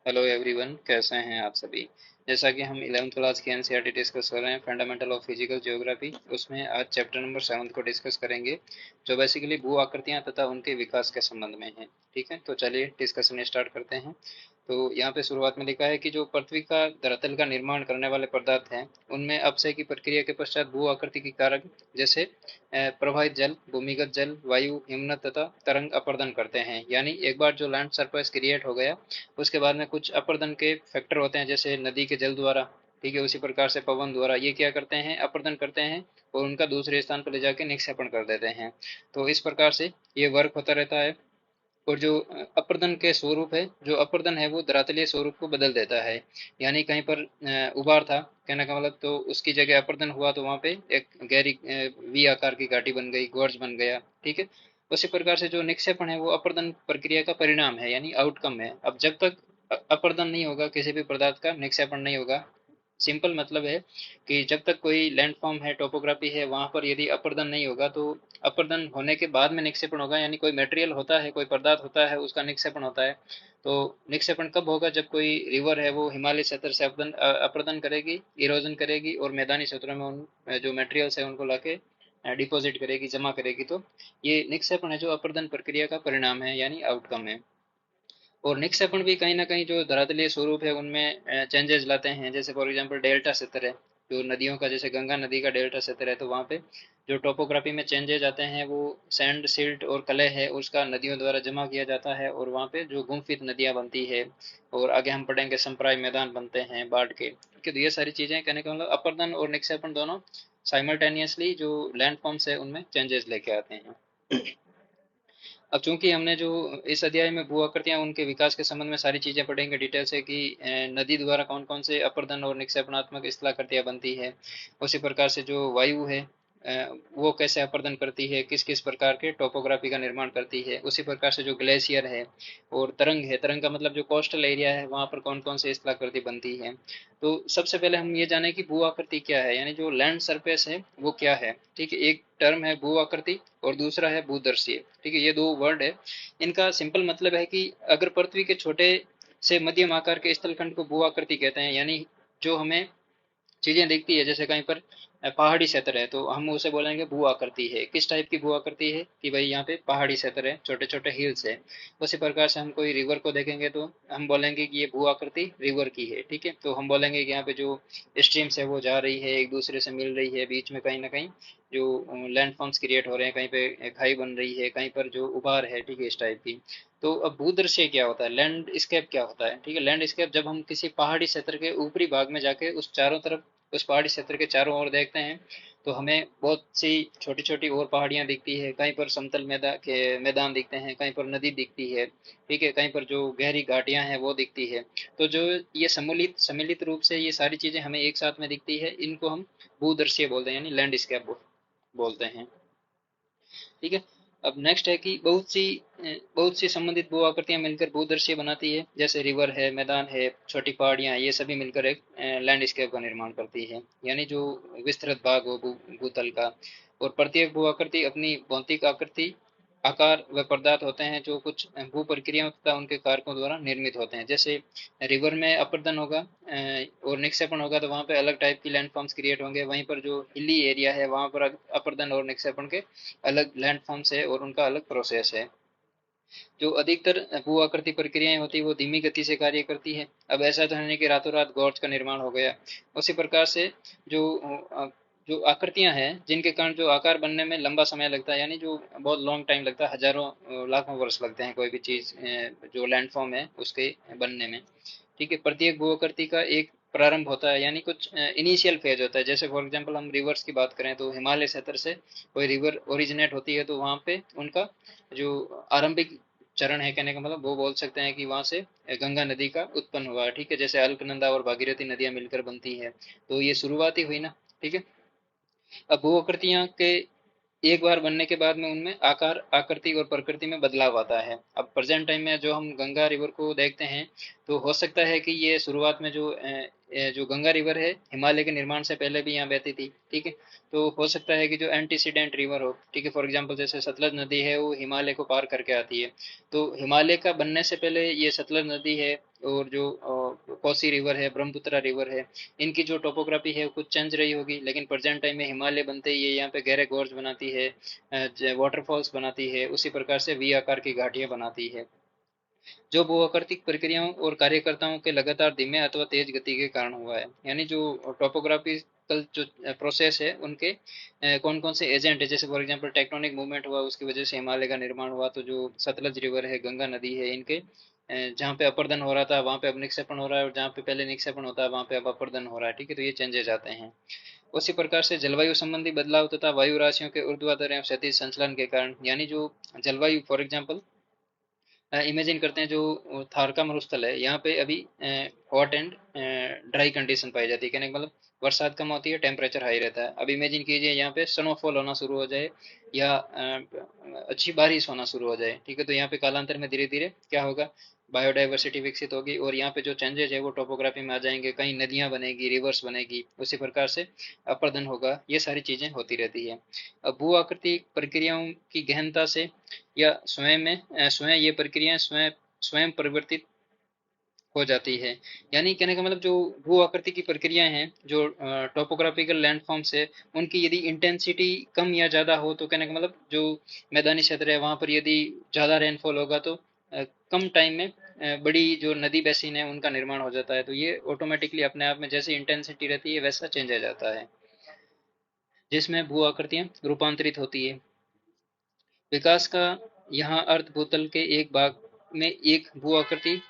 Hello everyone, कैसे हैं आप सभी। जैसा कि हम 11th क्लास की एनसीईआरटी डिस्कस कर रहे हैं, फंडामेंटल ऑफ फिजिकल ज्योग्राफी, उसमें आज चैप्टर नंबर 7 को डिस्कस करेंगे, जो बेसिकली भू आकृतियां तथा उनके विकास के संबंध में है। ठीक है, तो चलिए डिस्कशन स्टार्ट करते हैं। तो यहाँ पे शुरुआत में लिखा है कि जो पृथ्वी का धरातल का निर्माण करने वाले पदार्थ हैं, उनमें अपक्षय की प्रक्रिया के पश्चात भू आकृति के कारक जैसे प्रवाहित जल, भूमिगत जल, वायु, हिमनद तथा तरंग अपरदन करते हैं। यानी एक बार जो लैंड सरफेस क्रिएट हो गया, उसके बाद में कुछ अपर्दन के फैक्टर होते हैं, जैसे नदी के जल द्वारा, ठीक है, उसी प्रकार से पवन द्वारा ये क्या करते हैं, अपर्दन करते हैं और उनका दूसरे स्थान पर ले जाके निक्षेपण कर देते हैं। तो इस प्रकार से ये वर्क होता रहता है। और जो अपर्दन के स्वरूप है, जो अपर्दन है वो धरातलीय स्वरूप को बदल देता है। यानी कहीं पर उभार था, कहने का मतलब, तो उसकी जगह अपर्दन हुआ तो वहां पे एक गहरी वी आकार की घाटी बन गई, गोर्ज बन गया। ठीक है, उसी प्रकार से जो निक्षेपण है वो अपर्दन प्रक्रिया का परिणाम है, यानी आउटकम है। अब जब तक अपर्दन नहीं होगा, किसी भी पदार्थ का निक्षेपण नहीं होगा, सिंपल मतलब है कि जब तक कोई लैंडफॉर्म है, टोपोग्राफी है, वहां पर यदि अपर्दन नहीं होगा, तो अपर्दन होने के बाद में निक्षेपण होगा। यानी कोई मटेरियल होता है, कोई पदार्थ होता है, उसका निक्षेपण होता है। तो निक्षेपण कब होगा, जब कोई रिवर है वो हिमालय क्षेत्र से अपर्दन करेगी, इरोजन करेगी और मैदानी क्षेत्रों में उन जो मटेरियल्स है उनको लाके डिपॉजिट करेगी, जमा करेगी। तो ये निक्षेपण है जो अपर्दन प्रक्रिया का परिणाम है, यानी आउटकम है। और निक्षेपण भी कहीं ना कहीं जो धरातलीय स्वरूप है उनमें चेंजेस लाते हैं। जैसे फॉर एग्जांपल डेल्टा क्षेत्र है, जो नदियों का, जैसे गंगा नदी का डेल्टा क्षेत्र है, तो वहाँ पे जो टोपोग्राफी में चेंजेस आते हैं वो सैंड, सिल्ट और कले है उसका नदियों द्वारा जमा किया जाता है, और वहाँ पे जो गुम्फित नदियाँ बनती है। और आगे हम पढ़ेंगे संप्राय मैदान बनते हैं बाढ़ के। ठीक है, तो ये सारी चीज़ें, कहने का मतलब अपर्दन और निक्षेपण दोनों साइमल्टेनियसली जो लैंड फॉर्म्स है उनमें चेंजेस लेके आते हैं। अब चूंकि हमने जो इस अध्याय में भू आकृतियां उनके विकास के संबंध में सारी चीजें पढ़ेंगे डिटेल से, कि नदी द्वारा कौन कौन से अपर्दन और निक्षेपणात्मक स्थलाकृतियां बनती है। उसी प्रकार से जो वायु है, वो कैसे अपर्दन करती है, किस किस प्रकार के टोपोग्राफी का निर्माण करती है। उसी प्रकार से जो ग्लेशियर है और तरंग है, तरंग का मतलब जो कोस्टल एरिया है वहाँ पर कौन कौन से स्थलाकृति बनती है। तो सबसे पहले हम ये जाने कि भू आकृति क्या है, यानी जो लैंड सरफेस है वो क्या है। ठीक है, एक टर्म है भू आकृति और दूसरा है भूदर्शीय। ठीक है, ये दो वर्ड है। इनका सिंपल मतलब है कि अगर पृथ्वी के छोटे से मध्यम आकार के स्थलखंड को भू आकृति कहते हैं, यानी जो हमें चीजें दिखती है, जैसे कहीं पर पहाड़ी क्षेत्र है तो हम उसे बोलेंगे भू आकृति है। किस टाइप की भू आकृति है, कि भाई यहाँ पे पहाड़ी क्षेत्र है, छोटे छोटे हिल्स है। उसी प्रकार से हम कोई रिवर को देखेंगे तो हम बोलेंगे कि ये भू आकृति रिवर की है। ठीक है, तो हम बोलेंगे कि यहाँ पे जो स्ट्रीम्स है वो जा रही है, एक दूसरे से मिल रही है, बीच में कहीं ना कहीं जो लैंडफॉर्म्स क्रिएट हो रहे हैं, कहीं पे खाई बन रही है, कहीं पर जो उभार है। ठीक है, इस टाइप की। तो अब भूदृश्य क्या होता है, लैंडस्केप क्या होता है। ठीक है, लैंडस्केप जब हम किसी पहाड़ी क्षेत्र के ऊपरी भाग में जाके उस चारों तरफ, उस पहाड़ी क्षेत्र के चारों ओर देखते हैं, तो हमें बहुत सी छोटी छोटी और पहाड़ियां दिखती है, कहीं पर समतल मैदान दिखते हैं, कहीं पर नदी दिखती है। ठीक है, कहीं पर जो गहरी घाटियां हैं वो दिखती है। तो जो ये सम्मिलित सम्मिलित रूप से ये सारी चीजें हमें एक साथ में दिखती है, इनको हम भूदृश्य बोलते हैं, यानी लैंडस्केप बोलते हैं। ठीक है, अब नेक्स्ट है कि बहुत सी संबंधित भू आकृतियां मिलकर भूदृश्य बनाती है, जैसे रिवर है, मैदान है, छोटी पहाड़ियां, ये सभी मिलकर एक लैंडस्केप का निर्माण करती है। यानी जो विस्तृत भाग हो भूतल का। और प्रत्येक भू आकृति अपनी भौतिक आकृति, आकार व पदार्थ होते हैं जो कुछ भू प्रक्रियाओं तथा उनके कारकों द्वारा निर्मित होते हैं। जैसे रिवर में अपरदन होगा और निक्षेपण होगा, तो वहाँ पे अलग टाइप की लैंडफॉर्म्स क्रिएट होंगे। वहीं पर जो हिली एरिया है वहाँ पर अपरदन और निक्षेपण के अलग लैंडफॉर्म्स है और उनका अलग प्रोसेस है। जो अधिकतर भू आकृति प्रक्रियाएं होती है वो धीमी गति से कार्य करती है। अब ऐसा तो है नहीं कि रातों रात गॉर्ज का निर्माण हो गया। उसी प्रकार से जो जो आकृतियां हैं, जिनके कारण जो आकार बनने में लंबा समय लगता है, यानी जो बहुत लॉन्ग टाइम लगता है, हजारों लाखों वर्ष लगते हैं कोई भी चीज जो लैंडफॉर्म है उसके बनने में। ठीक है, प्रत्येक भू आकृति का एक प्रारंभ होता है, यानी कुछ इनिशियल फेज होता है। जैसे फॉर एग्जांपल हम रिवर्स की बात करें, तो हिमालय क्षेत्र से कोई रिवर ओरिजिनेट होती है, तो वहाँ पे उनका जो आरंभिक चरण है, कहने का मतलब वो बोल सकते हैं कि वहां से गंगा नदी का उत्पन्न हुआ है। ठीक है, जैसे अलकनंदा और भागीरथी नदियां मिलकर बनती है, तो ये शुरुआती हुई ना। ठीक है, अब भू आकृतियां के एक बार बनने के बाद में उनमें आकार, आकृति और प्रकृति में बदलाव आता है। अब प्रेजेंट टाइम में जो हम गंगा रिवर को देखते हैं, तो हो सकता है कि ये शुरुआत में जो गंगा रिवर है हिमालय के निर्माण से पहले भी यहाँ बहती थी। ठीक है, तो हो सकता है कि जो एंटीसीडेंट रिवर हो, ठीक है, फॉर एग्जांपल जैसे सतलज नदी है वो हिमालय को पार करके आती है, तो हिमालय का बनने से पहले ये सतलज नदी है और जो कोसी रिवर है, ब्रह्मपुत्रा रिवर है, इनकी जो टोपोग्राफी है वो कुछ चेंज रही होगी, लेकिन प्रेजेंट टाइम में हिमालय बनते ही ये यहाँ पे गहरे गोर्ज बनाती है, वाटरफॉल्स बनाती है, उसी प्रकार से वी आकार की घाटियां बनाती है, जो भू-आकृतिक प्रक्रियाओं और कार्यकर्ताओं के लगातार धीमे अथवा तेज गति के कारण हुआ है। यानी जो टोपोग्राफिकल जो प्रोसेस है उनके कौन कौन से एजेंट है, जैसे फॉर एग्जांपल टेक्टोनिक मूवमेंट हुआ, उसकी वजह से हिमालय का निर्माण हुआ, तो जो सतलज रिवर है, गंगा नदी है, इनके जहाँ पे अपर्दन हो रहा था वहाँ पे अब निक्षेपण हो रहा है, और जहाँ पे पहले निक्षेपण होता है वहाँ पे अब अपर्दन हो रहा है। ठीक है, तो ये चेंजेस आते हैं। उसी प्रकार से जलवायु संबंधी बदलाव तथा वायु राशियों के ऊर्ध्वाधर एवं क्षैतिज संचलन के कारण, यानी जो जलवायु फॉर एग्जाम्पल इमेजिन करते हैं, जो थार का मरुस्थल है यहाँ पे अभी हॉट एंड ड्राई कंडीशन पाई जाती है, कहने का मतलब बरसात कम होती है, टेम्परेचर हाई रहता है। अब इमेजिन कीजिए यहाँ पे स्नोफॉल होना शुरू हो जाए या अच्छी बारिश होना शुरू हो जाए, ठीक है, तो यहाँ पे कालांतर में धीरे धीरे क्या होगा, बायोडाइवर्सिटी विकसित होगी, और यहाँ पे जो चेंजेज है वो टोपोग्राफी में आ जाएंगे, कहीं नदियाँ बनेगी, रिवर्स बनेगी, उसी प्रकार से अपर्दन होगा, ये सारी चीजें होती रहती है। अब भू आकृति प्रक्रियाओं की गहनता से या स्वयं ये प्रक्रियाएं स्वयं स्वयं परिवर्तित हो जाती है। यानी कहने का मतलब जो भू आकृति की प्रक्रियाएं हैं, जो टोपोग्राफिकल लैंडफॉर्म्स है, उनकी यदि इंटेंसिटी कम या ज्यादा हो, तो कहने का मतलब जो मैदानी क्षेत्र है वहां पर यदि ज्यादा रेनफॉल होगा तो कम टाइम में बड़ी जो नदी बेसिन है उनका निर्माण हो जाता है, तो ये ऑटोमेटिकली अपने आप में जैसे इंटेंसिटी रहती है वैसा चेंज आ जाता है, जिसमें भू आकृतियां रूपांतरित होती है। विकास का यहाँ अर्थ भूतल के एक भाग में एक भू आकृति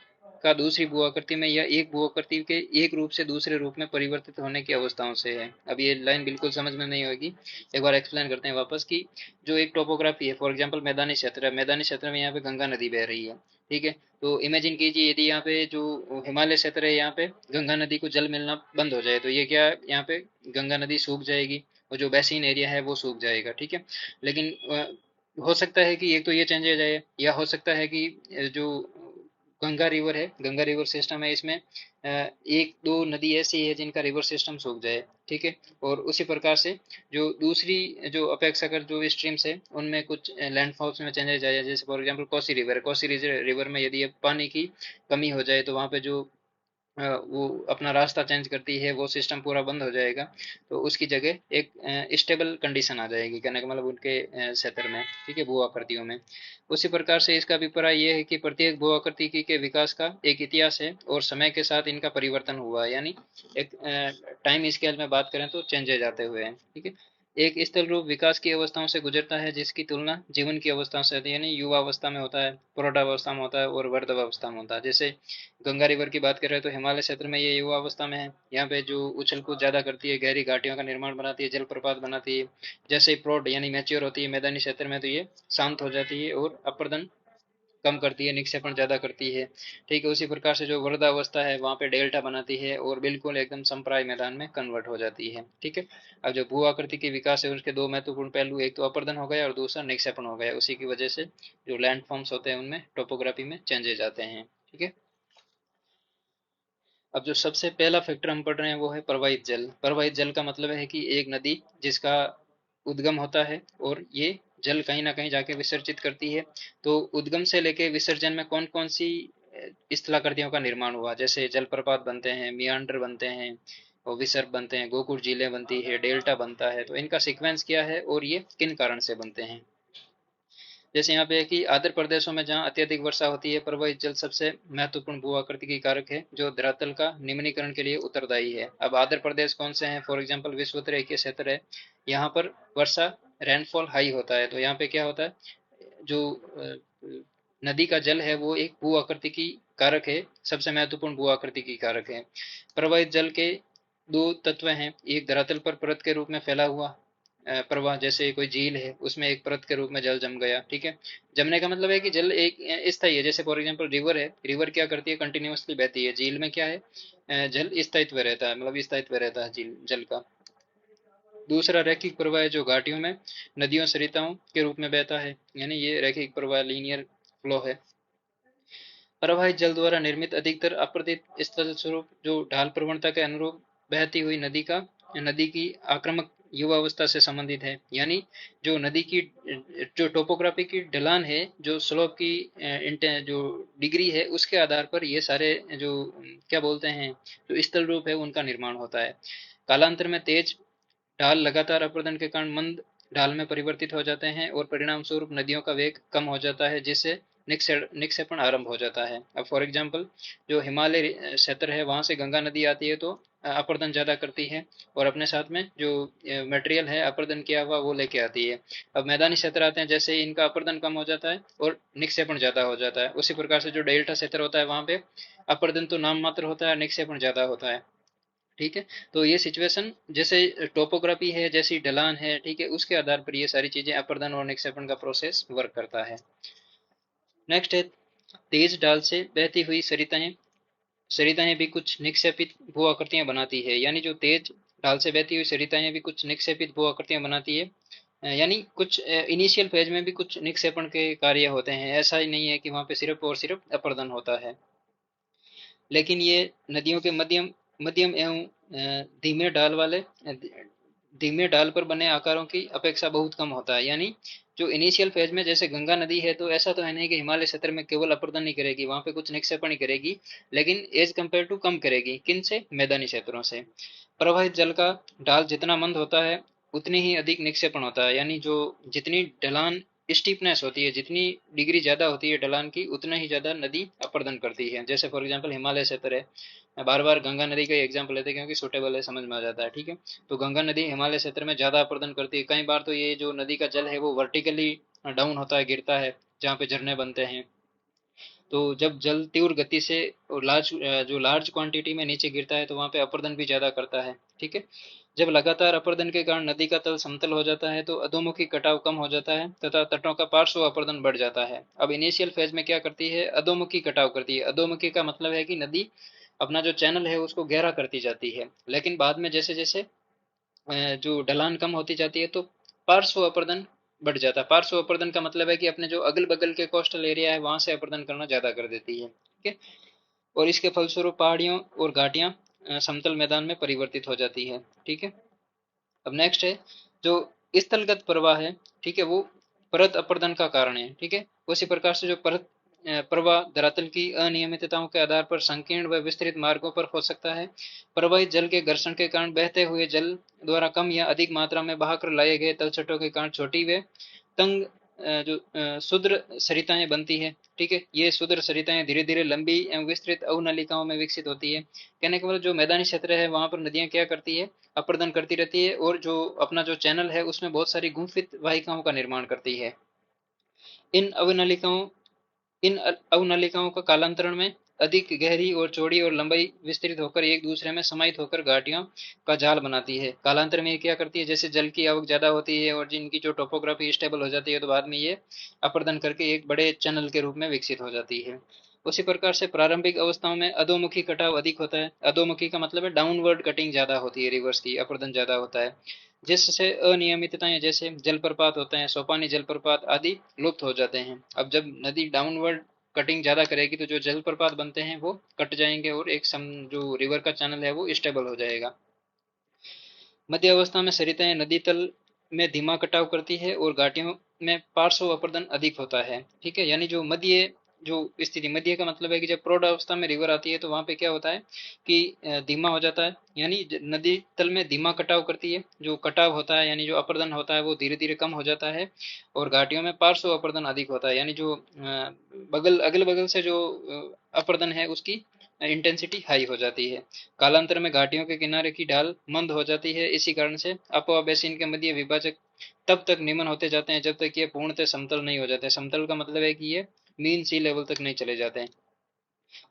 का दूसरी भू आकृति में या एक भू आकृति के एक रूप से दूसरे रूप में परिवर्तित होने की अवस्थाओं से है। अब ये लाइन बिल्कुल समझ में नहीं होगी, एक बार एक्सप्लेन करते हैं वापस कि जो एक टोपोग्राफी है, फॉर एग्जांपल मैदानी क्षेत्र है, मैदानी क्षेत्र में यहाँ पे गंगा नदी बह रही है, ठीक है, तो इमेजिन कीजिए यदि यहाँ पे जो हिमालय क्षेत्र है यहाँ पे गंगा नदी को जल मिलना बंद हो जाए, तो ये क्या, यहाँ पे गंगा नदी सूख जाएगी और जो बेसिन एरिया है वो सूख जाएगा, ठीक है। लेकिन हो सकता है कि एक तो ये चेंज आ जाए, या हो सकता है कि जो गंगा रिवर है, गंगा रिवर सिस्टम है, इसमें एक दो नदी ऐसी है जिनका रिवर सिस्टम सूख जाए, ठीक है, और उसी प्रकार से जो दूसरी जो अपेक्षाकृत जो स्ट्रीम्स है उनमें कुछ लैंडफॉल्स में चेंजेस आ जाए, जैसे फॉर एग्जांपल कोसी रिवर है, कोसी रिवर में यदि अब पानी की कमी हो जाए तो वहाँ पे जो वो अपना रास्ता चेंज करती है, वो सिस्टम पूरा बंद हो जाएगा, तो उसकी जगह एक स्टेबल कंडीशन आ जाएगी, कहने का मतलब उनके क्षेत्र में, ठीक है, भू आकृतियों में। उसी प्रकार से इसका अभिप्राय ये है कि प्रत्येक भू आकृति के विकास का एक इतिहास है और समय के साथ इनका परिवर्तन हुआ है, यानी एक टाइम स्केल में बात करें तो चेंजेज आते हुए हैं, ठीक है। एक स्थल रूप विकास की अवस्थाओं से गुजरता है जिसकी तुलना जीवन की अवस्थाओं से होती है, यानी युवा अवस्था में होता है, प्रौढ़ावस्था में होता है और वर्धावस्था में होता है। जैसे गंगा रिवर की बात करें तो हिमालय क्षेत्र में ये युवा अवस्था में है, यहाँ पे जो उछल कूद ज्यादा करती है, गहरी घाटियों का निर्माण बनाती है, जलप्रपात बनाती है। जैसे ही प्रौढ़ यानी मैच्योर होती है मैदानी क्षेत्र में, तो ये शांत हो जाती है और अपर्दन कम करती है, निक्षेपण ज्यादा करती है, ठीक है। उसी प्रकार से जो वृद्धावस्था है वहाँ पे डेल्टा बनाती है और बिल्कुल एकदम संप्राय मैदान में कन्वर्ट हो जाती है, ठीक है। अब जो भू आकृति के विकास है उसके दो महत्वपूर्ण पहलू, एक तो अपर्दन हो गया और दूसरा निक्षेपण हो गया, उसी की वजह से जो लैंड फॉर्म्स होते हैं उनमें टोपोग्राफी में चेंजेस आते हैं, ठीक है। अब जो सबसे पहला फैक्टर हम पढ़ रहे हैं वो है प्रवाहित जल। प्रवाहित जल का मतलब है कि एक नदी जिसका उद्गम होता है और ये जल कहीं ना कहीं जाके विसर्जित करती है, तो उद्गम से लेके विसर्जन में कौन कौन सी स्थलाकृतियों का निर्माण हुआ, जैसे जलप्रपात बनते हैं, मियांडर बनते हैं और विसर्ग बनते हैं, गोकुल झीलें बनती है, डेल्टा बनता है, तो इनका सीक्वेंस क्या है और ये किन कारण से बनते हैं। जैसे यहाँ पे है कि आर्द्र प्रदेशों में जहाँ अत्यधिक वर्षा होती है, प्रवाहित जल सबसे महत्वपूर्ण भू आकृति की कारक है जो धरातल का निम्नीकरण के लिए उत्तरदायी है। अब आर्द्र प्रदेश कौन से हैं, फॉर एग्जाम्पल विश्वोत्तर एकीय क्षेत्र है, यहाँ पर वर्षा रेनफॉल हाई होता है, तो यहाँ पे क्या होता है, जो नदी का जल है वो एक भू आकृति की कारक है, सबसे महत्वपूर्ण भू आकृति की कारक है। प्रवाहित जल के दो तत्व हैं, एक धरातल पर परत के रूप में फैला हुआ प्रवाह, जैसे कोई झील है उसमें एक परत के रूप में जल जम गया, ठीक है। जमने का मतलब है कि जल एक स्थायी है, जैसे फॉर एग्जांपल रिवर है, रिवर क्या करती है, कंटिन्यूअसली बहती है। झील में क्या है, जल स्थायित्व रहता है, मतलब स्थायित्व रहता है झील जल का। दूसरा रैखिक प्रवाह है जो घाटियों में नदियों सरिताओं के रूप में बहता है, यानी ये रैखिक प्रवाह लीनियर फ्लो है। प्रवाहित जल द्वारा निर्मित अधिकतर अपरदित स्थल स्वरूप जो ढाल प्रवणता के अनुरूप बहती हुई नदी की आक्रामक युवावस्था से संबंधित है। यानी जो नदी की जो टोपोग्राफी की ढलान है, जो स्लोप की जो डिग्री है, उसके आधार पर ये सारे जो क्या बोलते हैं, जो स्थल रूप है उनका निर्माण होता है। कालांतर में तेज ढाल लगातार अपरदन के कारण मंद ढाल में परिवर्तित हो जाते हैं और परिणाम स्वरूप नदियों का वेग कम हो जाता है, जिससे निक्षेपण आरंभ हो जाता है। अब फॉर एग्जाम्पल जो हिमालय क्षेत्र है वहां से गंगा नदी आती है, तो अपरदन ज्यादा करती है और अपने साथ में जो मटेरियल है अपरदन किया हुआ वो लेके आती है। अब मैदानी क्षेत्र आते हैं, जैसे इनका अपरदन कम हो जाता है और निक्षेपण ज्यादा हो जाता है। उसी प्रकार से जो डेल्टा क्षेत्र होता है वहां पे अपरदन तो नाम मात्र होता है, निक्षेपण ज्यादा होता है। ठीक है, तो ये सिचुएशन जैसे टोपोग्राफी है, जैसी ढलान है, ठीक है, उसके आधार पर ये सारी चीजें अपर्दन और निक्षेपण का प्रोसेस वर्क करता है। नेक्स्ट है तेज ढाल से बहती हुई सरिताएं। सरिताएं भी कुछ निक्षेपित भू आकृतियां बनाती है। यानी जो तेज ढाल से बहती हुई सरिताएं भी कुछ निक्षेपित भू आकृतियां बनाती है। यानी कुछ इनिशियल फेज में भी कुछ निक्षेपण के कार्य होते हैं, ऐसा ही नहीं है कि वहां पे सिर्फ और सिर्फ अपर्दन होता है। लेकिन ये नदियों के मध्यम मध्यम एवं धीमे ढाल वाले धीमे ढाल पर बने आकारों की अपेक्षा बहुत कम होता है। यानी जो इनिशियल फेज में जैसे गंगा नदी है, तो ऐसा तो है नहीं कि हिमालय क्षेत्र में केवल अपरदन ही करेगी, वहां पे कुछ निक्षेपण ही करेगी, लेकिन एज कम्पेयर टू कम करेगी। किन से? मैदानी क्षेत्रों से। प्रवाहित जल का ढाल जितना मंद होता है उतनी ही अधिक निक्षेपण होता है। यानी जो जितनी ढलान स्टीपनेस होती है, जितनी डिग्री ज्यादा होती है ढलान की, उतना ही ज्यादा नदी अपरदन करती है। जैसे फॉर एग्जांपल हिमालय क्षेत्र है, मैं बार बार गंगा नदी का एग्जांपल लेते हैं क्योंकि सुटेबल है, समझ में आ जाता है। ठीक है, तो गंगा नदी हिमालय क्षेत्र में ज्यादा अपरदन करती है। कई बार तो ये जो नदी का जल है वो वर्टिकली डाउन होता है, गिरता है, जहाँ पे झरने बनते हैं। तो जब जल तीव्र गति से और लार्ज क्वांटिटी में नीचे गिरता है, तो वहाँ पे अपरदन भी ज्यादा करता है। ठीक है, जब लगातार अपरदन के कारण नदी का तल समतल हो जाता है, तो अधोमुखी कटाव कम हो जाता है तथा तटों का पार्श्व अपरदन बढ़ जाता है। अब इनिशियल फेज में क्या करती है? अधोमुखी कटाव करती है। अधोमुखी का मतलब है कि नदी अपना जो चैनल है उसको गहरा करती जाती है, लेकिन बाद में जैसे जैसे जो ढलान कम होती जाती है, तो पार्श्व अपरदन बढ़ जाता है। पार्श्व अपरदन का मतलब है कि अपने जो अगल बगल के कोस्टल एरिया है वहां से अपरदन करना ज्यादा कर देती है। ठीक है, और इसके फलस्वरूप पहाड़ियों और घाटियां समतल मैदान में परिवर्तित हो जाती है। ठीक है, अब नेक्स्ट है जो स्थलगत प्रवाह है। ठीक है, वो परत अपरदन का कारण है। ठीक है, उसी प्रकार से जो परत प्रवाह धरातल की अनियमितताओं के आधार पर संकीर्ण व विस्तृत मार्गों पर हो सकता है। प्रवाहित जल के घर्षण के कारण बहते हुए जल द्वारा कम या अधिक मात्रा में बहाकर लाए गए तलछटों के कारण छोटी व तंग जो क्षुद्र सरिताएं बनती है। ठीक है, ये क्षुद्र सरिताएं धीरे धीरे लंबी एवं विस्तृत अवनलिकाओं में विकसित होती है। कहने के मतलब जो मैदानी क्षेत्र है वहां पर नदियां क्या करती है? अपर्दन करती रहती है, और जो अपना जो चैनल है उसमें बहुत सारी गुंफित वाहिकाओं का निर्माण करती है। इन अवनलिकाओं इन अवनलिकाओं का कालांतरण में अधिक गहरी और चौड़ी और लंबाई विस्तृत होकर एक दूसरे में समाहित होकर घाटियों का जाल बनाती है। कालांतर में ये क्या करती है? जैसे जल की आवक ज्यादा होती है और जिनकी जो टोपोग्राफी स्टेबल हो जाती है, तो बाद में ये अपर्दन करके एक बड़े चैनल के रूप में विकसित हो जाती है। उसी प्रकार से प्रारंभिक अवस्थाओं में अधोमुखी कटाव अधिक होता है। अधोमुखी का मतलब है डाउनवर्ड कटिंग ज्यादा होती है, रिवर्स की, अपरदन ज्यादा होता है, जिससे अनियमितताएं जैसे जलप्रपात होते हैं, सोपानी जलप्रपात आदि लुप्त हो जाते हैं। अब जब नदी डाउनवर्ड कटिंग ज्यादा करेगी, तो जो जलप्रपात बनते हैं वो कट जाएंगे और जो रिवर का चैनल है वो स्टेबल हो जाएगा। मध्य अवस्था में सरिताएं नदी तल में धीमा कटाव करती है और घाटियों में पार्श्व अपरदन अधिक होता है। ठीक है, यानी जो मध्य जो स्थिति, मध्य का मतलब है कि जब प्रौढ़ अवस्था में रिवर आती है, तो वहां पे क्या होता है कि धीमा हो जाता है, यानी नदी तल में धीमा कटाव करती है। जो कटाव होता है यानी जो अपरदन होता है वो धीरे धीरे कम हो जाता है, और घाटियों में पार्श्व अपरदन अधिक होता है, यानी जो बगल अगल बगल से जो अपरदन है उसकी इंटेंसिटी हाई हो जाती है। कालांतर में घाटियों के किनारे की ढाल मंद हो जाती है। इसी कारण से अपोवा बेसिन के मध्य विभाजक तब तक निम्न होते जाते हैं जब तक ये पूर्णतः समतल नहीं हो जाते। समतल का मतलब है कि ये मीन सी लेवल तक नहीं चले जाते हैं,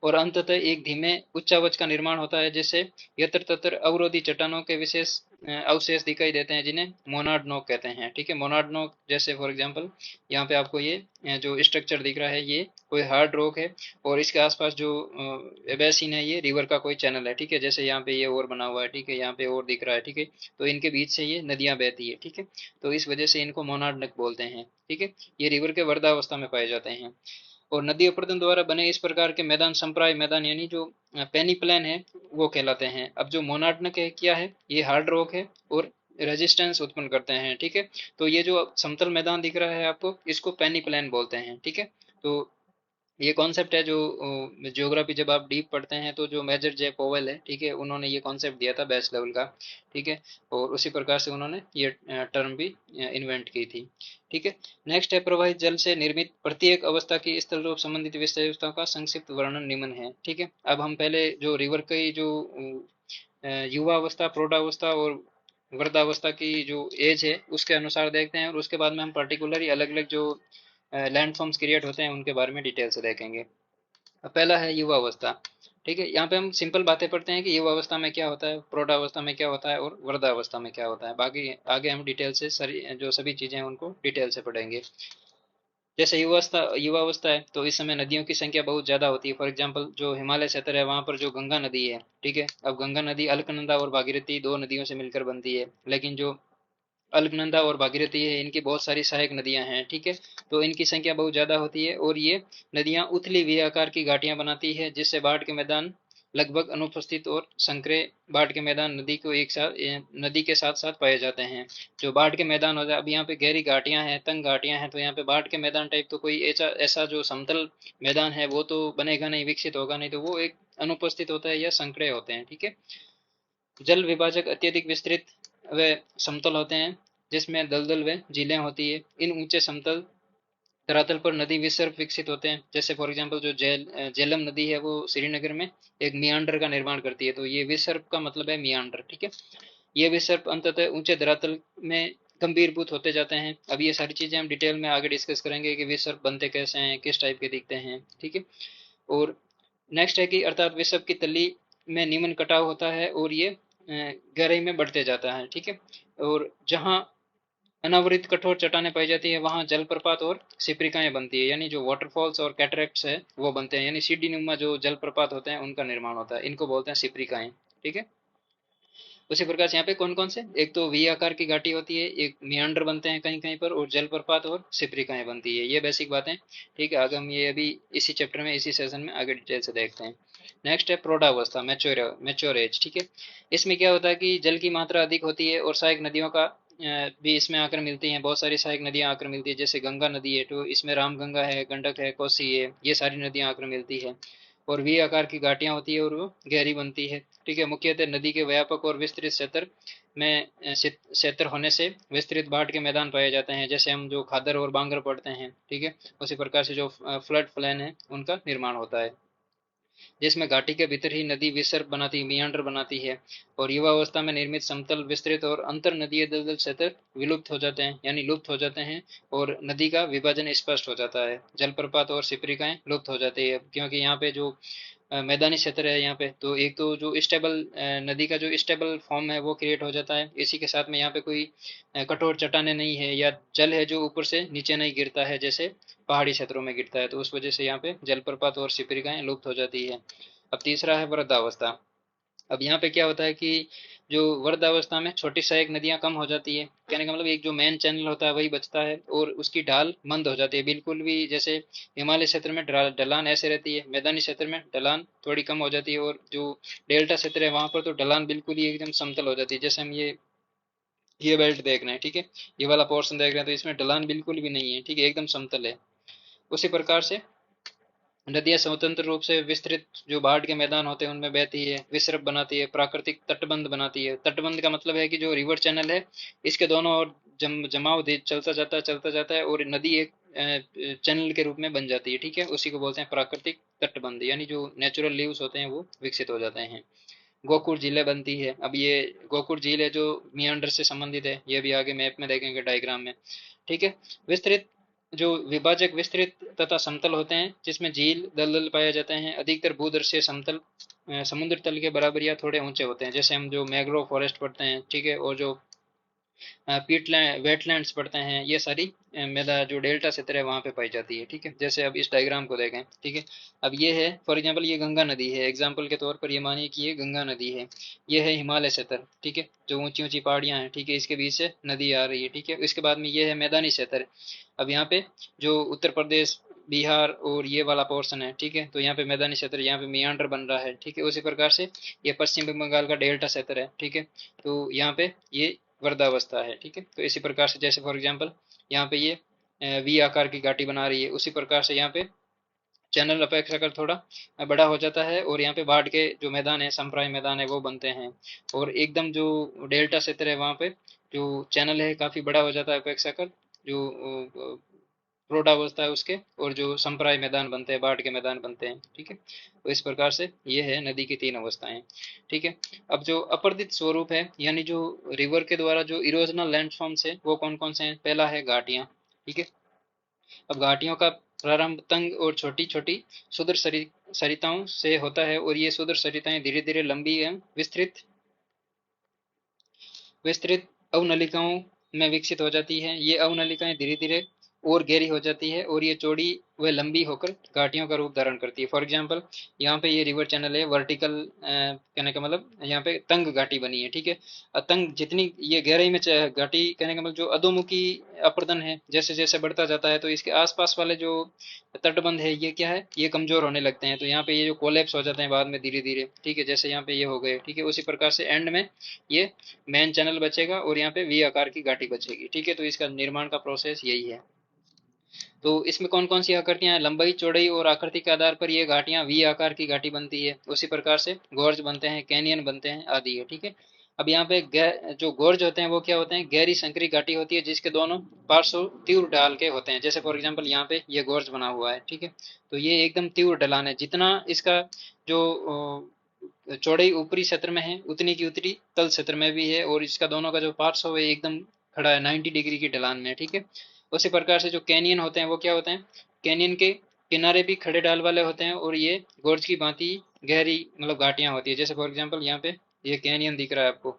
और अंततः एक धीमे उच्चावच का निर्माण होता है, जिससे यत्र तत्र अवरोधी चट्टानों के विशेष अवशेष दिखाई देते हैं, जिन्हें मोनाड नोक कहते हैं। ठीक है, मोनाड नोक जैसे फॉर एग्जांपल यहाँ पे आपको ये जो स्ट्रक्चर दिख रहा है, ये कोई हार्ड रॉक है, और इसके आसपास जो बेसिन है ये रिवर का कोई चैनल है। ठीक है, जैसे यहाँ पे ये और बना हुआ है, ठीक है, यहाँ पे और दिख रहा है। ठीक है, तो इनके बीच से ये नदियां बहती है। ठीक है, तो इस वजह से इनको मोनाड नोक बोलते हैं। ठीक है, ये रिवर के वर्धावस्था में पाए जाते हैं। और नदी अपरदन द्वारा बने इस प्रकार के मैदान संप्राय मैदान यानी जो पेनी प्लेन है वो कहलाते हैं। अब जो मोनार्डनक है क्या है? ये हार्ड रॉक है और रेजिस्टेंस उत्पन्न करते हैं, ठीक है। तो ये जो समतल मैदान दिख रहा है आपको, इसको पेनी प्लेन बोलते हैं, ठीक है। तो ये कॉन्सेप्ट है जो ज्योग्राफी जब आप डीप पढ़ते हैं तो जो मेजर जे पोवेल है, ठीक है, उन्होंने ये कॉन्सेप्ट दिया था बेस लेवल का, ठीक है। और उसी प्रकार से उन्होंने ये टर्म भी इन्वेंट की थी, ठीक है। नेक्स्ट है, प्रवाहित जल से निर्मित प्रत्येक अवस्था की स्थल रूप संबंधित विशेषताओं का संक्षिप्त वर्णन निम्न है, ठीक है। अब हम पहले जो रिवर की जो युवा अवस्था, प्रौढ़ावस्था और वृद्धावस्था की जो एज है उसके अनुसार देखते हैं, और उसके बाद में हम पर्टिकुलरली अलग अलग जो लैंडफॉर्म्स क्रिएट होते हैं उनके बारे में डिटेल से देखेंगे। अब पहला है युवा अवस्था, ठीक है। यहाँ पे हम सिंपल बातें पढ़ते हैं कि युवा अवस्था में क्या होता है, प्रौढ़ावस्था में क्या होता है और वृद्धावस्था में क्या होता है, बाकी आगे हम डिटेल से सारी जो सभी चीजें हैं उनको डिटेल से पढ़ेंगे। जैसे युवावस्था है तो इस समय नदियों की संख्या बहुत ज्यादा होती है। फॉर एग्जाम्पल जो हिमालय क्षेत्र है वहां पर जो गंगा नदी है, ठीक है। अब गंगा नदी अलकनंदा और भागीरथी दो नदियों से मिलकर बनती है, लेकिन जो अलकनंदा और भागीरथी है इनकी बहुत सारी सहायक नदियां हैं, ठीक है। तो इनकी संख्या बहुत ज्यादा होती है और ये नदियां उथली वी आकार की घाटियां बनाती है, जिससे बाढ़ के मैदान लगभग अनुपस्थित और संकरे बाढ़ के मैदान नदी को एक साथ नदी के साथ साथ पाए जाते हैं। जो बाढ़ के मैदान होता है, अब यहाँ पे गहरी घाटियां हैं, तंग घाटियां हैं, तो यहाँ पे बाढ़ के मैदान टाइप तो कोई ऐसा ऐसा जो समतल मैदान है वो तो बनेगा नहीं, विकसित होगा नहीं, तो वो एक अनुपस्थित होता है या संकरे होते हैं, ठीक है। जल विभाजक अत्यधिक विस्तृत व समतल होते हैं, जिसमें दलदल व झीलें होती है। इन ऊंचे समतल धरातल पर नदी विसर्प विकसित होते हैं। जैसे फॉर एग्जांपल जो झेलम नदी है वो श्रीनगर में एक मियांडर का निर्माण करती है, तो ये विसर्प का मतलब है मियांडर, ठीक है। ये विसर्प अंततः ऊंचे धरातल में गंभीरभूत होते जाते हैं। अब ये सारी चीजें हम डिटेल में आगे डिस्कस करेंगे कि विसर्प बनते कैसे हैं, किस टाइप के दिखते हैं, ठीक है। और नेक्स्ट है कि अर्थात विसर्प की तली में निम्न कटाव होता है और ये गहराई में बढ़ते जाता है, ठीक है। और जहाँ अनावृत कठोर चट्टानें पाई जाती है वहां जलप्रपात और सिपरिकाएं बनती है, यानी जो वाटरफॉल्स और कैटरेक्ट्स है वो बनते हैं, यानी सीढ़ी नुमा जो जलप्रपात होते हैं उनका निर्माण होता है, इनको बोलते हैं सिपरिकाएं, ठीक है। उसी प्रकार से यहाँ पे कौन कौन से, एक तो वी आकार की घाटी होती है, एक मियांडर बनते हैं कहीं कहीं पर, और जलप्रपात और सिपरिकाएं बनती है। ये बेसिक बातें, ठीक है। आगे हम ये अभी इसी चैप्टर में इसी सेशन में आगे डिटेल से देखते हैं। नेक्स्ट है प्रौढ़ावस्था, मैच्योर एज, ठीक है। इसमें क्या होता है कि जल की मात्रा अधिक होती है और सहायक नदियों का भी इसमें आकर मिलती हैं, बहुत सारी सहायक नदियां आकर मिलती है। जैसे गंगा नदी है तो इसमें रामगंगा है, गंडक है, कोसी है, ये सारी नदियां आकर मिलती है। और वी आकार की घाटियां होती है और वो गहरी बनती है, ठीक है। मुख्यतः नदी के व्यापक और विस्तृत क्षेत्र में क्षेत्र होने से विस्तृत बाढ़ के मैदान पाए जाते हैं, जैसे हम जो खादर और बांगर पढ़ते हैं, ठीक है। उसी प्रकार से जो फ्लड प्लेन है उनका निर्माण होता है, जिसमें घाटी के भीतर ही नदी विसर्प बनाती, मियांडर बनाती है। और युवा अवस्था में निर्मित समतल विस्तृत और अंतर नदीय दलदल क्षेत्र विलुप्त हो जाते हैं, यानी लुप्त हो जाते हैं, और नदी का विभाजन स्पष्ट हो जाता है। जलप्रपात और सिपरिकाएं लुप्त हो जाती है, क्योंकि यहाँ पे जो मैदानी क्षेत्र है यहाँ पे, तो एक तो जो स्टेबल नदी का जो स्टेबल फॉर्म है वो क्रिएट हो जाता है। इसी के साथ में यहाँ पे कोई कठोर चट्टाने नहीं है, या जल है जो ऊपर से नीचे नहीं गिरता है जैसे पहाड़ी क्षेत्रों में गिरता है, तो उस वजह से यहाँ पे जलप्रपात और सिपरिकाएं लुप्त हो जाती है। अब तीसरा है वृद्धावस्था। अब यहाँ पे क्या होता है कि जो वृद्धावस्था में छोटी सहायक नदियां कम हो जाती है, कहने का मतलब एक जो मेन चैनल होता है वही बचता है, और उसकी ढाल मंद हो जाती है बिल्कुल भी। जैसे हिमालय क्षेत्र में ढलान ऐसे रहती है, मैदानी क्षेत्र में ढलान थोड़ी कम हो जाती है, और जो डेल्टा क्षेत्र है वहां पर तो ढलान बिल्कुल ही एकदम समतल हो जाती है। जैसे हम ये बेल्ट देख रहे हैं, ठीक है, ये वाला पोर्शन देख रहे हैं, तो इसमें ढलान बिल्कुल भी नहीं है, ठीक है, एकदम समतल है। उसी प्रकार से नदियां स्वतंत्र रूप से विस्तृत जो बाढ़ के मैदान होते हैं उनमें बहती है, विसर्प बनाती है, प्राकृतिक तटबंध बनाती है। तटबंध का मतलब है कि जो रिवर चैनल है इसके दोनों ओर जमाव चलता जाता है और नदी एक चैनल के रूप में बन जाती है, ठीक है। उसी को बोलते हैं प्राकृतिक तटबंध, यानी जो नेचुरल लीव्स होते हैं वो विकसित हो जाते हैं। गोकुर झीलें बनती है। अब ये गोकुर झील है जो मियांडर से संबंधित है, ये भी आगे मैप में देखेंगे, डायग्राम में, ठीक है। विस्तृत जो विभाजक विस्तृत तथा समतल होते हैं, जिसमें झील दलदल पाए जाते हैं। अधिकतर भूदृश्य समतल समुद्र तल के बराबर या थोड़े ऊंचे होते हैं, जैसे हम जो मैंग्रोव फॉरेस्ट पढ़ते हैं, ठीक है, और जो पीटलैंड वेटलैंड्स पड़ते हैं, ये सारी मेरा जो डेल्टा क्षेत्र है वहाँ पे पाई जाती है, ठीक है। जैसे अब इस डायग्राम को देखें, ठीक है। अब ये है फॉर एग्जांपल, ये गंगा नदी है, एग्जांपल के तौर पर ये मानिए कि ये गंगा नदी है। ये है हिमालय क्षेत्र, ठीक है, जो ऊंची ऊंची पहाड़ियां हैं, ठीक है, इसके बीच से नदी आ रही है, ठीक है। इसके बाद में ये है मैदानी क्षेत्र। अब यहाँ पे जो उत्तर प्रदेश, बिहार और ये वाला पोर्शन है, ठीक है, तो यहाँ पे मैदानी क्षेत्र, यहाँ पे मियांडर बन रहा है, ठीक है। उसी प्रकार से ये पश्चिम बंगाल का डेल्टा क्षेत्र है, ठीक है। तो यहाँ पे ये वर्धावस्था है, ठीक है। तो इसी प्रकार से जैसे फॉर एग्जांपल यहाँ पे ये वी आकार की घाटी बना रही है, उसी प्रकार से यहाँ पे चैनल अपेक्षाकृत थोड़ा बड़ा हो जाता है, और यहाँ पे बाढ़ के जो मैदान है, समप्राय मैदान है, वो बनते हैं। और एकदम जो डेल्टा क्षेत्र है वहाँ पे जो चैनल है काफी बड़ा हो जाता है अपेक्षाकृत, जो प्रौढ़ावस्था है उसके, और जो संप्राय मैदान बनते हैं, बाढ़ के मैदान बनते हैं, ठीक है। तो इस प्रकार से ये है नदी की तीन अवस्थाएं, ठीक है। अब जो अपर्दित स्वरूप है, यानी जो रिवर के द्वारा जो इरोजनल लैंडफॉर्म्स है, वो कौन कौन से हैं? पहला है घाटियां, ठीक है। अब घाटियों का प्रारंभ तंग और छोटी छोटी सुदूर सरिताओं से होता है, और ये सुदूर सरिताएं धीरे धीरे लंबी एवं विस्तृत विस्तृत अवनलिकाओं में विकसित हो जाती है। ये अवनलिकाएं धीरे धीरे और गहरी हो जाती है, और ये चौड़ी व लंबी होकर घाटियों का रूप धारण करती है। फॉर एग्जाम्पल यहाँ पे ये रिवर चैनल है, वर्टिकल कहने का मतलब यहाँ पे तंग घाटी बनी है, ठीक है। तंग जितनी ये गहराई में घाटी कहने का मतलब जो अधोमुखी अपर्दन है जैसे जैसे बढ़ता जाता है, तो इसके आसपास वाले जो तटबंध है ये क्या है, ये कमजोर होने लगते हैं। तो यहाँ पे ये जो कोलेप्स हो जाते हैं बाद में धीरे धीरे, ठीक है, जैसे यहाँ पे ये हो गए, ठीक है। उसी प्रकार से एंड में ये मेन चैनल बचेगा, और यहाँ पे वी आकार की घाटी बचेगी, ठीक है। तो इसका निर्माण का प्रोसेस यही है। तो इसमें कौन कौन सी आकृतियां हैं? लंबाई, चौड़ाई और आकृति के आधार पर ये घाटियां वी आकार की घाटी बनती है। उसी प्रकार से गोर्ज बनते हैं, कैनियन बनते हैं, आदि है, ठीक है। अब यहाँ पे जो गोर्ज होते हैं वो क्या होते हैं? गहरी संकरी घाटी होती है जिसके दोनों पार्श्व तीव्र ढाल के होते हैं। जैसे फॉर एग्जाम्पल यहाँ पे ये गोर्ज बना हुआ है, ठीक है। तो ये एकदम तीव्र ढलान है, जितना इसका जो चौड़ाई ऊपरी क्षेत्र में है उतनी की उतनी तल क्षेत्र में भी है, और इसका दोनों का जो पार्श्व है एकदम खड़ा है 90 डिग्री की ढलान में, ठीक है। उसी प्रकार से जो कैनियन होते हैं वो क्या होते हैं? कैनियन के किनारे भी खड़े ढाल वाले होते हैं, और ये गोर्ज की भांति गहरी मतलब घाटियां होती है। जैसे फॉर एग्जांपल यहाँ पे ये कैनियन दिख रहा है आपको,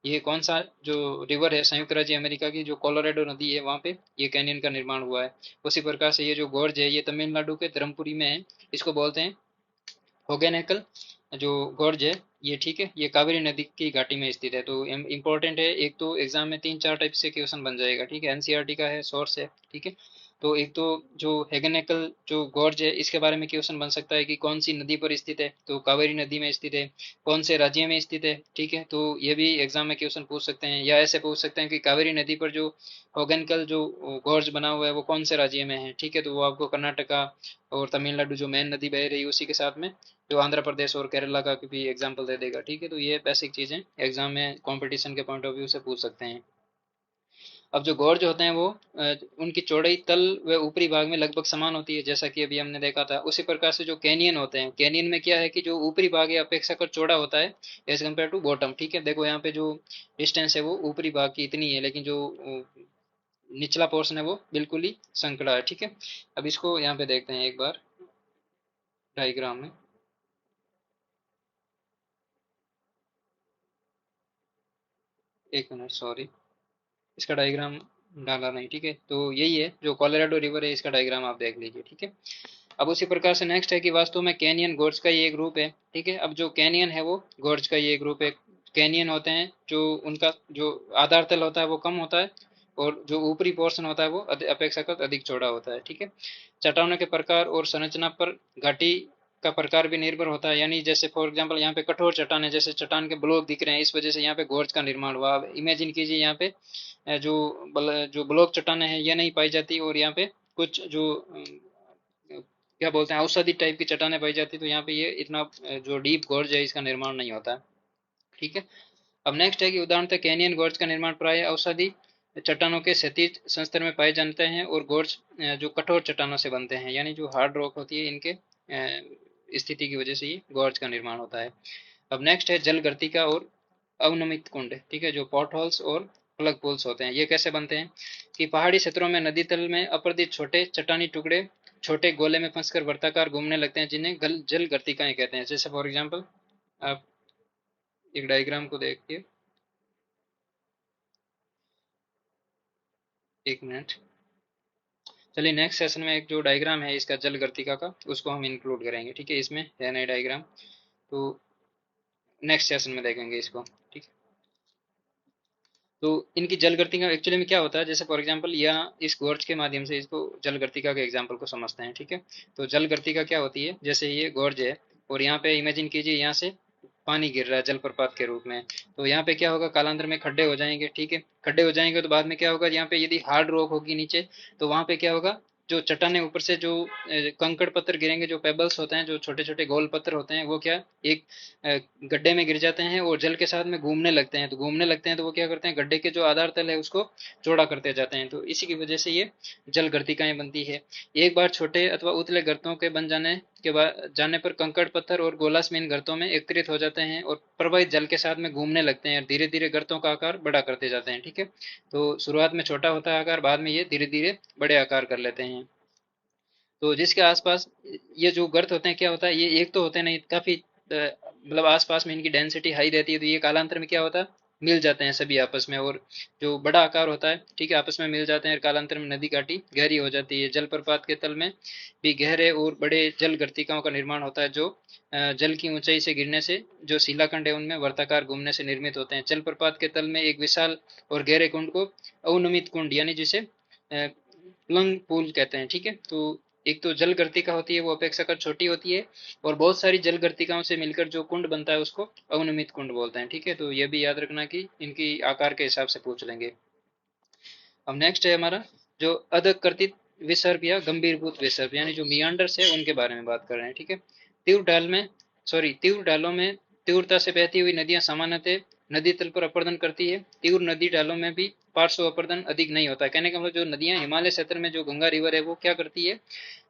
ये कौन सा जो रिवर है संयुक्त राज्य अमेरिका की जो कोलोराडो नदी है, वहाँ पे ये कैनियन का निर्माण हुआ है। उसी प्रकार से ये जो गोर्ज है ये तमिलनाडु के धर्मपुरी में है, इसको बोलते हैं होगेनकल जो गोर्ज है ये, ठीक है। ये कावेरी नदी की घाटी में स्थित है। तो इम्पोर्टेंट है, एक तो एग्जाम में तीन चार टाइप से क्वेश्चन बन जाएगा, ठीक है। एनसीईआरटी का है, सोर्स है, ठीक है। तो एक तो जो हेगेनेकल जो गोर्ज है इसके बारे में क्वेश्चन बन सकता है कि कौन सी नदी पर स्थित है, तो कावेरी नदी में स्थित है। कौन से राज्य में स्थित है, ठीक है। तो ये भी एग्जाम में क्वेश्चन पूछ सकते हैं, या ऐसे पूछ सकते हैं कि कावेरी नदी पर जो होगेनकल जो गोर्ज बना हुआ है वो कौन से राज्य में है, ठीक है। तो वो आपको कर्नाटका और तमिलनाडु जो मेन नदी बह रही है उसी के साथ में जो आंध्र प्रदेश और केरला का भी एग्जाम्पल दे देगा, ठीक है। तो ये बेसिक चीजें एग्जाम में कंपटीशन के पॉइंट ऑफ व्यू से पूछ सकते हैं। अब जो गोर्ज होते हैं वो उनकी चौड़ाई तल व ऊपरी भाग में लगभग समान होती है, जैसा कि अभी हमने देखा था। उसी प्रकार से जो कैनियन होते हैं, कैनियन में क्या है कि जो ऊपरी भाग है अपेक्षाकृत चौड़ा होता है एज कम्पेयर टू बॉटम, ठीक है। देखो यहाँ पे जो डिस्टेंस है वो ऊपरी भाग की इतनी है, लेकिन जो निचला पोर्शन है वो बिल्कुल ही संकड़ा है, ठीक है। अब इसको यहाँ पे देखते हैं एक बार डायग्राम में। एक मिनट, सॉरी, इसका डायग्राम डाला नहीं, ठीक है। तो यही है जो कोलोराडो रिवर है, इसका डायग्राम आप देख लीजिए, ठीक है। अब उसी प्रकार से नेक्स्ट है कि वास्तव में कैनियन गोर्ज का ही एक रूप है, ठीक है। अब जो कैनियन है वो गोर्ज का ही एक रूप है। कैनियन होते हैं जो उनका जो आधार तल होता है वो कम होता है, और जो ऊपरी पोर्शन होता है वो अपेक्षाकृत अधिक चौड़ा होता है, ठीक है। चट्टानों के प्रकार और संरचना पर घाटी का प्रकार भी निर्भर होता है। यानी जैसे फॉर एग्जांपल यहाँ पे कठोर चट्टान है, जैसे चट्टान के ब्लॉक दिख रहे हैं, इस वजह से यहाँ पे गोर्ज का निर्माण हुआ। अब इमेजिन कीजिए यहाँ पे जो ब्लॉक चट्टाने हैं ये नहीं पाई जाती, और यहाँ पे कुछ जो क्या बोलते हैं औषधि टाइप की चट्टाने पाई जाती, तो यहाँ पे ये इतना जो डीप गोर्ज है इसका निर्माण नहीं होता, ठीक है। अब नेक्स्ट है कि उदाहरणतः कैनियन गोर्ज का निर्माण प्राय औषधि चट्टानों के क्षैतिज संस्तर में पाए जाते हैं, और गोर्ज जो कठोर चट्टानों से बनते हैं, यानी जो हार्ड रॉक होती है इनके स्थिति की वजह से ही गोर्ज का निर्माण होता है। अब नेक्स्ट है जल गर्तिका और अवनमित कुंड, ठीक है, जो पॉट होल्स और प्लग पुल्स होते हैं। ये कैसे बनते हैं कि पहाड़ी क्षेत्रों में नदी तल में अपरदित छोटे चट्टानी टुकड़े छोटे गोले में फंसकर वर्ताकार घूमने लगते हैं, जिन्हें जल गर्तिकाएं कहते हैं। जैसे फॉर एग्जांपल आप एक डायग्राम को देखिए, एक मिनट। चलिए नेक्स्ट सेशन में एक जो डायग्राम है इसका जल गर्तिका का उसको हम इंक्लूड करेंगे, ठीक है। इसमें है नई डायग्राम, तो नेक्स्ट सेशन में देखेंगे इसको, ठीक है। तो इनकी जल गर्तिका एक्चुअली में क्या होता है, जैसे फॉर एग्जांपल यहाँ इस गोर्ज के माध्यम से इसको जल गर्तिका के एग्जांपल को समझते हैं, ठीक है। तो जल गर्तिका क्या होती है, जैसे ये गोर्ज है और यहाँ पे इमेजिन कीजिए यहाँ से पानी गिर रहा है जलप्रपात के रूप में। तो यहाँ पे क्या होगा, कालांतर में खड्डे हो जाएंगे, ठीक है। खड्डे हो जाएंगे तो बाद में क्या होगा, यहाँ पे यदि हार्ड रॉक होगी नीचे, तो वहां पे क्या होगा, जो चट्टाने ऊपर से जो कंकड़ पत्थर गिरेंगे, जो पेबल्स होते हैं, जो छोटे छोटे गोल पत्थर होते हैं, वो क्या एक गड्ढे में गिर जाते हैं और जल के साथ में घूमने लगते हैं। तो घूमने लगते हैं तो वो क्या करते हैं, गड्ढे के जो आधार तल है उसको चौड़ा करते जाते हैं। तो इसी की वजह से ये जल गर्तिकाएं बनती है। एक बार छोटे अथवा उतले गर्तों के बन जाने पर कंकड़ पत्थर और गोलासमीन इन गर्तों में एकत्रित हो जाते हैं और प्रवाहित जल के साथ में घूमने लगते हैं और धीरे धीरे गर्तों का आकार बड़ा करते जाते हैं, ठीक है। तो शुरुआत में छोटा होता है आकार, बाद में ये धीरे धीरे बड़े आकार कर लेते हैं। तो जिसके आसपास ये जो गर्त होते हैं, क्या होता है, ये एक तो होते नहीं, काफी मतलब आसपास में इनकी डेंसिटी हाई रहती है, तो ये कालांतर में क्या होता है, मिल जाते हैं सभी आपस में, और जो बड़ा आकार होता है, ठीक है, आपस में मिल जाते हैं और कालांतर में नदी काटी गहरी हो जाती है। जलप्रपात के तल में भी गहरे और बड़े जल गर्तिकाओं का निर्माण होता है, जो जल की ऊंचाई से गिरने से जो शिलाखंड है उनमें वर्ताकार घूमने से निर्मित होते हैं। जलप्रपात के तल में एक विशाल और गहरे कुंड को अवनमित कुंड यानी जिसे प्लंग पूल कहते हैं, ठीक है। तो एक तो जल गर्तिका होती है वो अपेक्षाकृत छोटी होती है, और बहुत सारी जल गर्तिकाओं से मिलकर जो कुंड बनता है उसको अवनमित कुंड बोलते हैं, ठीक है। तो ये भी याद रखना कि इनकी आकार के हिसाब से पूछ लेंगे। अब नेक्स्ट है हमारा जो अधकर्तित विसर्प या गंभीरभूत विसर्प यानी जो मियांडर्स है उनके बारे में बात कर रहे हैं, ठीक है। तीव्र ढालों में तीव्रता से बहती हुई नदियां सामान्यतः नदी तल पर अपरदन करती है। तीव्र नदी ढालों में भी पार्श्व अपरदन अधिक नहीं होता। कहने का मतलब जो नदियां हिमालय क्षेत्र में जो गंगा रिवर है वो क्या करती है,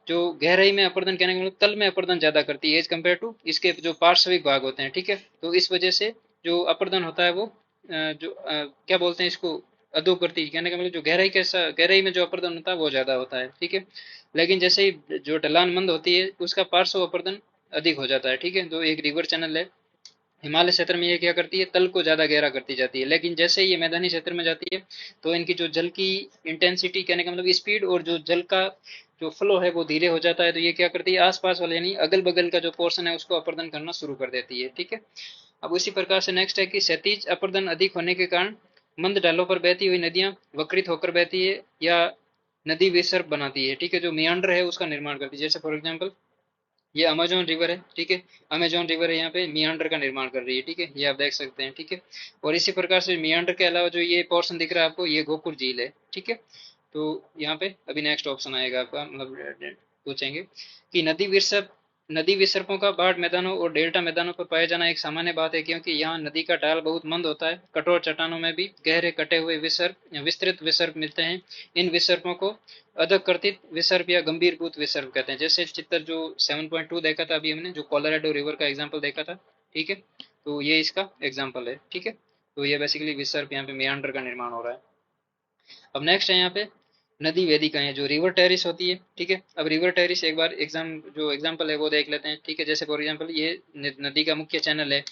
जो गहराई में अपरदन, कहने का मतलब तल में अपरदन ज्यादा करती है एज कम्पेयर टू इसके जो पार्श्विक भाग होते हैं, ठीक है। तो इस वजह से जो अपरदन होता है वो क्या बोलते हैं इसको, अधोगति, कहने का मतलब जो गहराई में जो अपरदन होता है वो ज्यादा होता है, ठीक है। लेकिन जैसे ही जो ढलान मंद होती है उसका पार्श्व अपरदन अधिक हो जाता है, ठीक है। तो एक रिवर चैनल है हिमालय क्षेत्र में, ये क्या करती है, तल को ज्यादा गहरा करती जाती है। लेकिन जैसे ही ये मैदानी क्षेत्र में जाती है तो इनकी जो जल की इंटेंसिटी, कहने का मतलब स्पीड, और जो जल का जो फ्लो है वो धीरे हो जाता है। तो ये क्या करती है, आसपास वाले यानी अगल बगल का जो पोर्शन है उसको अपरदन करना शुरू कर देती है, ठीक है। अब उसी प्रकार से नेक्स्ट है कि क्षैतिज अपरदन अधिक होने के कारण मंद ढालों पर बहती हुई नदियां वक्रित होकर बहती है या नदी विसर्प बनाती है, ठीक है, जो मियांडर है उसका निर्माण करती है। जैसे फॉर एग्जाम्पल ये अमेजोन रिवर है, ठीक है, अमेजोन रिवर है यहाँ पे मियांडर का निर्माण कर रही है, ठीक है, ये आप देख सकते हैं, ठीक है। और इसी प्रकार से मियांडर के अलावा जो ये पोर्शन दिख रहा है आपको, ये गोकुल झील है, ठीक है। तो यहाँ पे अभी नेक्स्ट ऑप्शन आएगा आपका, मतलब पूछेंगे कि नदी विसर्पों का बाढ़ मैदानों और डेल्टा मैदानों पर पाया जाना एक सामान्य बात है, क्योंकि यहाँ नदी का ढाल बहुत मंद होता है। कठोर चट्टानों में भी गहरे कटे हुए विस्तृत विसर्प मिलते हैं। इन विसर्पों को अधःकर्तित विसर्प या गंभीरभूत विसर्प कहते हैं। जैसे चित्र जो 7.2 देखा था अभी हमने, जो कोलोराडो रिवर का एग्जाम्पल देखा था, ठीक है, तो ये इसका एग्जाम्पल है, ठीक है। तो ये बेसिकली विसर्प यहाँ पे मेयांडर का निर्माण हो रहा है। अब नेक्स्ट है यहाँ पे नदी वेदिकाएं, जो रिवर टेरिस होती है, ठीक है। अब रिवर टेरिस एक बार एग्जाम्पल है वो देख लेते हैं, ठीक है। जैसे फॉर एग्जाम्पल ये नदी का मुख्य चैनल है।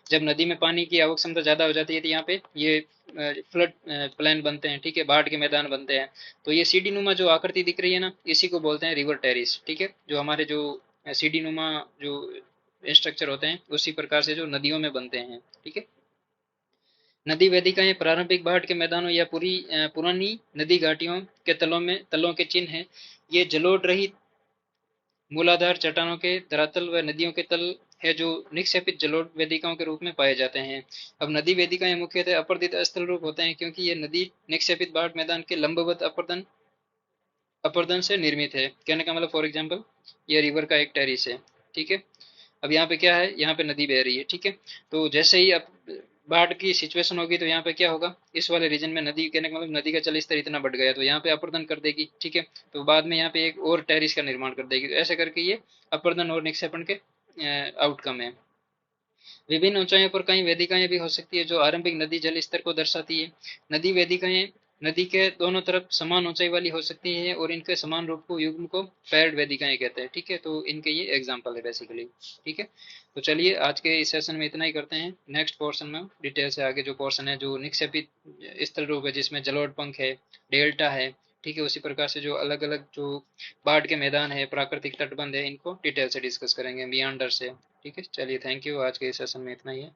जब नदी में पानी की आवक क्षमता ज्यादा हो जाती है तो यहाँ पे ये फ्लड प्लेन बनते हैं, ठीक है, बाढ़ के मैदान बनते हैं। तो ये सीढ़ी नुमा जो आकृति दिख रही है ना, इसी को बोलते हैं रिवर टेरिस, ठीक है। जो हमारे जो सीढ़ी नुमा जो स्ट्रक्चर होते हैं उसी प्रकार से जो नदियों में बनते हैं, ठीक है। नदी वेदिकाएं प्रारंभिक बाढ़ के मैदानों या पुरानी नदी घाटियों के तलों के चिन्ह हैं। ये जलोढ़ रहित मूलाधार चट्टानों के धरातल व नदियों के तल है, जो निक्षेपित जलोढ़ वेदिकाओं के रूप में पाए जाते हैं। अब नदी वेदिकाएं मुख्यतः अपर्दित स्थल रूप होते हैं, क्योंकि ये नदी निक्षेपित बाढ़ मैदान के लंबवत अपर्दन अपर्दन से निर्मित है। कहने का मतलब फॉर एग्जाम्पल ये रिवर का एक टेरिस है, ठीक है। अब यहाँ पे क्या है, यहाँ पे नदी बह रही है, ठीक है। तो जैसे ही अब बाढ़ की सिचुएशन होगी तो यहाँ पे क्या होगा, इस वाले रीजन में नदी, कहने का मतलब नदी का जल स्तर इतना बढ़ गया तो यहाँ पे अपर्दन कर देगी, ठीक है। तो बाद में यहाँ पे एक और टेरिस का निर्माण कर देगी। तो ऐसे करके ये अपर्दन और निक्षेपण के आउटकम है। विभिन्न ऊंचाइयों पर कई वेदिकाएं भी हो सकती है जो आरंभिक नदी जल स्तर को दर्शाती है। नदी वेदिकाएं नदी के दोनों तरफ समान ऊंचाई वाली हो सकती है और इनके समान रूप को युग्म को पैर्ड वेदिकाएं कहते हैं, ठीक है। तो इनके ये एग्जाम्पल है बेसिकली, ठीक है। तो चलिए आज के इस सेशन में इतना ही करते हैं। नेक्स्ट पोर्शन में डिटेल से आगे जो पोर्शन है जो निक्षेपित स्थल रूप है, जिसमें जलोढ़ पंख है, डेल्टा है, ठीक है, उसी प्रकार से जो अलग अलग जो बाढ़ के मैदान है, प्राकृतिक तटबंध है, इनको डिटेल से डिस्कस करेंगे मियांडर से, ठीक है। चलिए थैंक यू, आज के इस सेशन में इतना ही है।